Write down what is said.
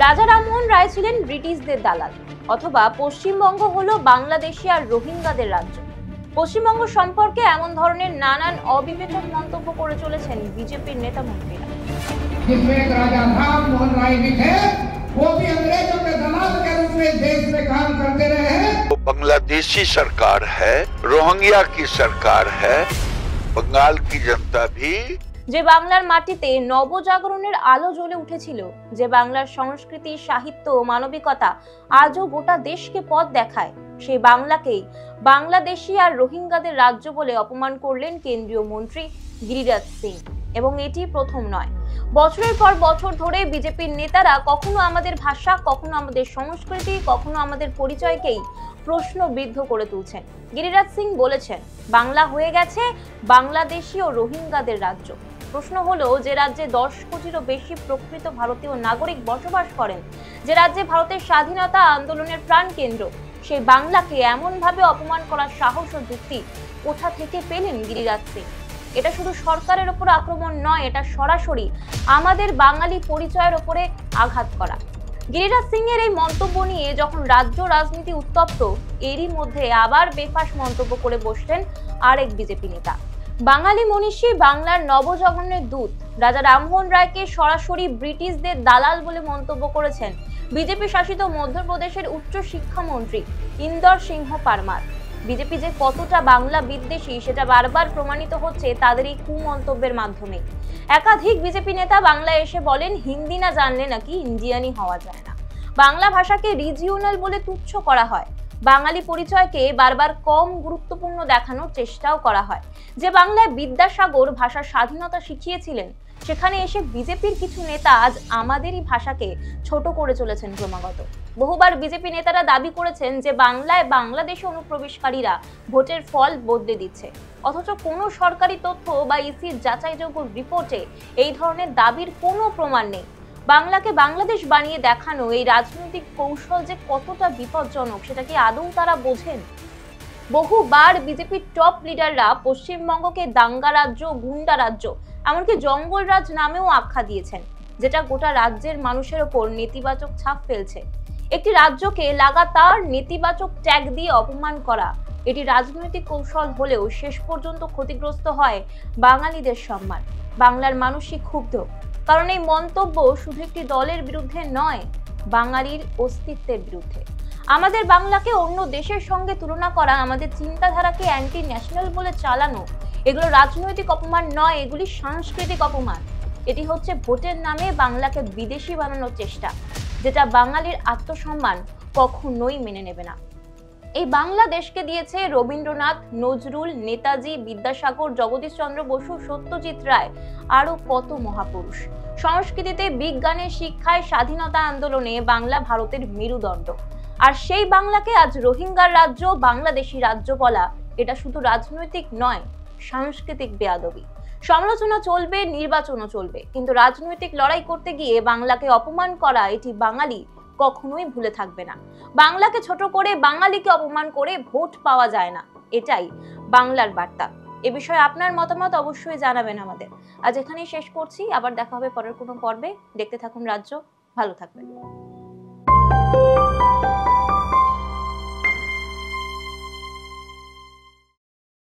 রাজা রামমোহন রায় ছিলেন ব্রিটিশদের দালাল, অথবা পশ্চিমবঙ্গ হলো বাংলাদেশি আর রোহিঙ্গাদের রাজ্য। পশ্চিমবঙ্গ সম্পর্কে এমন ধরনের নানান অবিবেচক মন্তব্য করে চলেছেন বিজেপির নেতা মন্ত্রীরা। जिसमें एक राजा राममोहन राय भी थे, वो भी अंग्रेजों के दलाल के रूप में देश में काम करते रहे हैं। वो बांग्लादेशी सरकार है, रोहिंग्या की सरकार है, बंगाल की जनता भी। যে বাংলার মাটিতে নবজাগরণের আলো জ্বলে উঠেছিল, যে বাংলার সংস্কৃতি, সাহিত্য ও মানবিকতা আজও গোটা দেশকে পথ দেখায়, সেই বাংলাকেই বাংলাদেশি আর রোহিঙ্গাদের রাজ্য বলে অপমান করলেন কেন্দ্রীয় মন্ত্রী গিরিরাজ সিং। এবং এটি প্রথম নয়, বছরের পর বছর ধরে বিজেপির নেতারা কখনো আমাদের ভাষা, কখনো আমাদের সংস্কৃতি, কখনো আমাদের পরিচয়কেই প্রশ্নবিদ্ধ করে তুলছেন। গিরিরাজ সিং বলেছেন, বাংলা হয়ে গেছে বাংলাদেশি ও রোহিঙ্গাদের রাজ্য। প্রশ্ন হলো, যে রাজ্যে 10 কোটিরও বেশি প্রকৃত ভারতীয় নাগরিক বসবাস করেন, যে রাজ্যে ভারতের স্বাধীনতা আন্দোলনের প্রাণকেন্দ্র, সেই বাংলাকে এমনভাবে অপমান করার সাহস ও যুক্তি কোথা থেকে পেলেন গিরিরাজ সিং? এটা শুধু সরকারের ওপর আক্রমণ নয়, এটা সরাসরি আমাদের বাঙালি পরিচয়ের ওপরে আঘাত করা। গিরিরাজ সিং এর এই মন্তব্য নিয়ে যখন রাজ্য রাজনীতি উত্তপ্ত, এরই মধ্যে আবার বেফাঁস মন্তব্য করে বসলেন আরেক বিজেপি নেতা। বাঙালি মনীষী, বাংলার নবজাগরণের দূত রাজা রামমোহন রায়কে সরাসরি ব্রিটিশদের দালাল বলে মন্তব্য করেছেন বিজেপি শাসিত মধ্যপ্রদেশের উচ্চ শিক্ষামন্ত্রী ইন্দর সিংহ পারমার। বিজেপি যে কতটা বাংলা বিদ্বেষী সেটা বারবার প্রমাণিত হচ্ছে তাদের এই কুমন্তব্যের মাধ্যমে। একাধিক বিজেপি নেতা বাংলায় এসে বলেন, হিন্দি না জানলে নাকি ইন্ডিয়ানই হওয়া যায় না। বাংলা ভাষাকে রিজিওনাল বলে তুচ্ছ করা হয়। বাঙালি পরিচয়কে বারবার কম গুরুত্বপূর্ণ দেখানোর চেষ্টাও করা হয়। যে বাংলায় বিদ্যাসাগর ভাষার স্বাধীনতা শিখিয়েছিলেন, সেখানে এসে বিজেপির কিছু নেতা আজ আমাদেরই ভাষাকে ছোট করে চলেছেন ক্রমাগত। বহুবার বিজেপি নেতারা দাবি করেছেন যে বাংলায় বাংলাদেশি অনুপ্রবেশকারীরা ভোটের ফল বদলে দিচ্ছে, অথচ কোনো সরকারি তথ্য বা ইসির যাচাইযোগ্য রিপোর্টে এই ধরনের দাবির কোনো প্রমাণ নেই। বাংলাকে বাংলাদেশ বানিয়ে দেখানো এই রাজনৈতিক কৌশল যে কতটা বিপজ্জনক, সেটা কি আদৌ তারা বোঝেন? বহুবার বিজেপির টপ লিডাররা পশ্চিমবঙ্গকে দাঙ্গা রাজ্য, গুন্ডা রাজ্য, এমনকি জঙ্গল রাজ নামেও আখ্যা দিয়েছেন, যেটা গোটা রাজ্যের মানুষের ওপর নেতিবাচক ছাপ ফেলছে। একটি রাজ্যকে লাগাতার নেতিবাচক ট্যাগ দিয়ে অপমান করা, এটি রাজনৈতিক কৌশল হলেও শেষ পর্যন্ত ক্ষতিগ্রস্ত হয় বাঙালিদের সম্মান। বাংলার মানুষই ক্ষুব্ধ, কারণ এই মন্তব্য শুধু একটি দলের বিরুদ্ধে নয়, বাঙালির অস্তিত্বের বিরুদ্ধে। আমাদের বাংলাকে অন্য দেশের সঙ্গে তুলনা করা, আমাদের চিন্তাধারাকে অ্যান্টি ন্যাশনাল বলে চালানো, এগুলো রাজনৈতিক অপমান নয়, এগুলি সাংস্কৃতিক অপমান। এটি হচ্ছে ভোটের নামে বাংলাকে বিদেশি বানানোর চেষ্টা, যেটা বাঙালির আত্মসম্মান কখনোই মেনে নেবে না। এই বাংলাদেশকে দিয়েছে রবীন্দ্রনাথ, নজরুল, নেতাজি, বিদ্যাসাগর, জগদীশ চন্দ্র বসু, সত্যজিৎ রায়, আরো কত মহাপুরুষ। সংস্কৃতিতে, বিজ্ঞানে, শিক্ষায়, স্বাধীনতা আন্দোলনে বাংলা ভারতের মেরুদণ্ড। আর সেই বাংলাকে আজ রোহিঙ্গার রাজ্য, বাংলাদেশি রাজ্য বলা, এটা শুধু রাজনৈতিক নয়, সাংস্কৃতিক বেয়াদবি। সমালোচনা চলবে, নির্বাচনও চলবে, কিন্তু রাজনৈতিক লড়াই করতে গিয়ে বাংলাকে অপমান করা, এটি বাঙালি কখনোই ভুলে থাকবে না। বাংলাকে ছোট করে, বাঙালিকে অপমান করে ভোট পাওয়া যায় না, এটাই বাংলার বার্তা। এ বিষয়ে আপনার মতামত অবশ্যই জানাবেন আমাদের। আজ এখানেই শেষ করছি, আবার দেখা হবে পরের কোনো পর্বে। দেখতে থাকুন রাজ্য, ভালো থাকবেন।